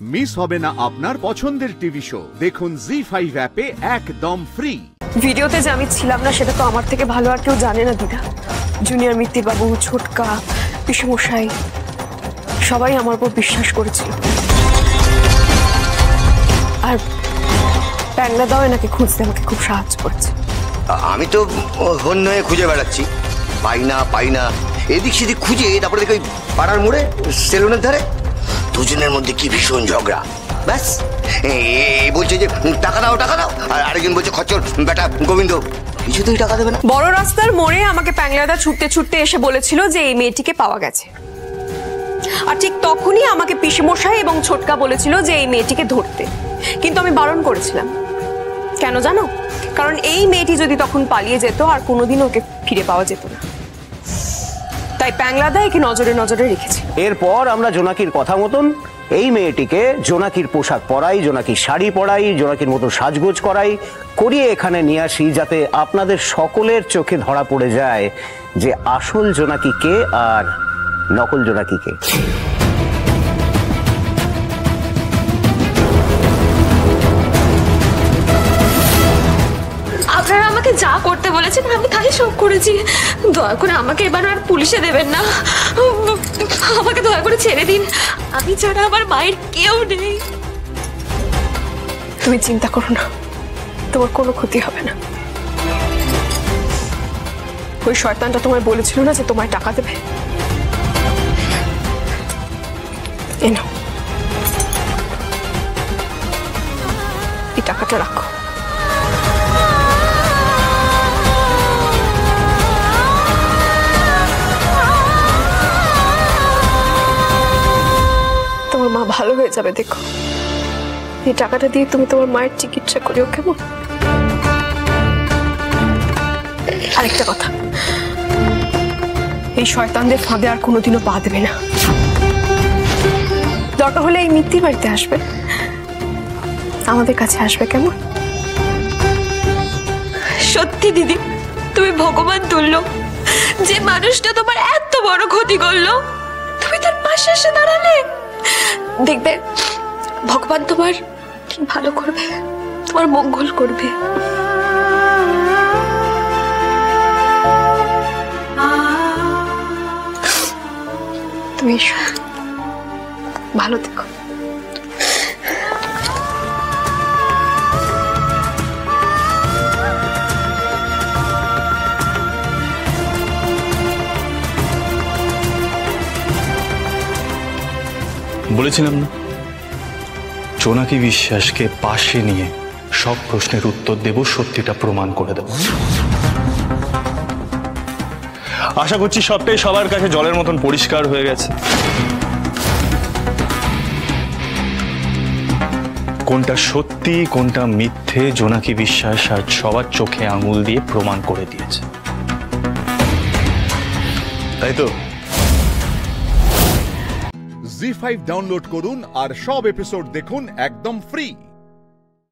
Miss হবে না আপনার পছন্দের টিভি শো। দেখুন জি5 অ্যাপে একদম ফ্রি। ভিডিওতে যে আমি ছিলাম না সেটা তো আমার থেকে ভালো আর কেউ জানে না দিদা। জুনিয়র মিত্তির বাবু, ছোটকা, পিসমশাই সবাই আমার উপর বিশ্বাস করেছিল। আর প্যাংলা দাও নাকি খুঁজতে আমাকে খুব সাহায্য করছে। আমি তো হন্য হয়ে খুঁজে বেড়াচ্ছি, পাই না এদিক সেদিক খুঁজে, তারপরে দেখি পাড়ার মোড়ে সেলুনের ধারে দুজনের মধ্যে কি ভীষণ ঝগড়া। ব্যাস বলছে যে টাকা দাও, আর আরেকজন বলছে খচ্চর বেটা গোবিন্দ কিছুতেই টাকা দেবে না। বড় রাস্তার মোড়ে আমাকে প্যাংলাদা ছুটতে ছুটতে এসে বলেছিল যে এই মেয়েটিকে পাওয়া গেছে, আর ঠিক তখনই আমাকে পিসমশাই এবং ছোটকা বলেছিল যে এই মেয়েটিকে ধরতে, কিন্তু আমি বারণ করেছিলাম। কেন জানো? কারণ এই মেয়েটি যদি তখন পালিয়ে যেত আর কোনোদিন ওকে ফিরে পাওয়া যেত না, তাই প্যাংলাদা একে নজরে নজরে রেখেছে। এরপর আমরা জোনাকির কথা মতন এই মেয়েটিকে জোনাকির পোশাক পরাই, জোনাকির শাড়ি পরাই, জোনাকির মতো সাজগোজ করিয়ে এখানে নিয়ে আসি, যাতে আপনাদের সকলের চোখে ধরা পড়ে যায় যে আসল জোনাকি কে আর নকল জোনাকি কে। আপনারা আমাকে যা করতে বলেছেন আমি তাই সব করেছি। দয়া করে আমাকে এবার আর পুলিশে দেবেন না, আমাকে দয়া করে ছেড়ে দিন। আমি ছাড়া আমার মায়ের কেউ নেই। তুমি চিন্তা করো না, তোমার কোনো ক্ষতি হবে না। ওই শয়তানটা তোমায় বলেছিল না যে তোমায় টাকা দেবে? এই নাও, এই টাকাটা রাখো। তোমার মা ভালো হয়ে যাবে, দেখো। এই টাকাটা দিয়ে তুমি তোমার মায়ের চিকিৎসা করিও, কেমন? আরেকটা কথা, এই শয়তানদের ফাঁদে আর কোনোদিনও পা দেবে না। দরকার হলে এই মিত্তির বাড়িতে আসবে, আমাদের কাছে আসবে, কেমন? সত্যি দিদি, তুমি ভগবান তুল্য। যে মানুষটা তোমার এত বড় ক্ষতি করলো, তুমি তার পাশে এসে দাঁড়ালে। দেখবে ভগবান তোমার কি ভালো করবে, তোমার মঙ্গল করবে। তুমি ভালো থেকো। বলেছিলাম না, জোনাকি বিশ্বাসকে পাশে নিয়ে সব প্রশ্নের উত্তর দেব, সত্যিটা প্রমাণ করে দেব। আশা করছি সবটাই সবার কাছে জলের মতন পরিষ্কার হয়ে গেছে। কোনটা সত্যি কোনটা মিথ্যে জোনাকি বিশ্বাস আজ সবার চোখে আঙুল দিয়ে প্রমাণ করে দিয়েছে, তাই তো? জি5 ডাউনলোড করুন আর সব এপিসোড দেখুন একদম ফ্রি।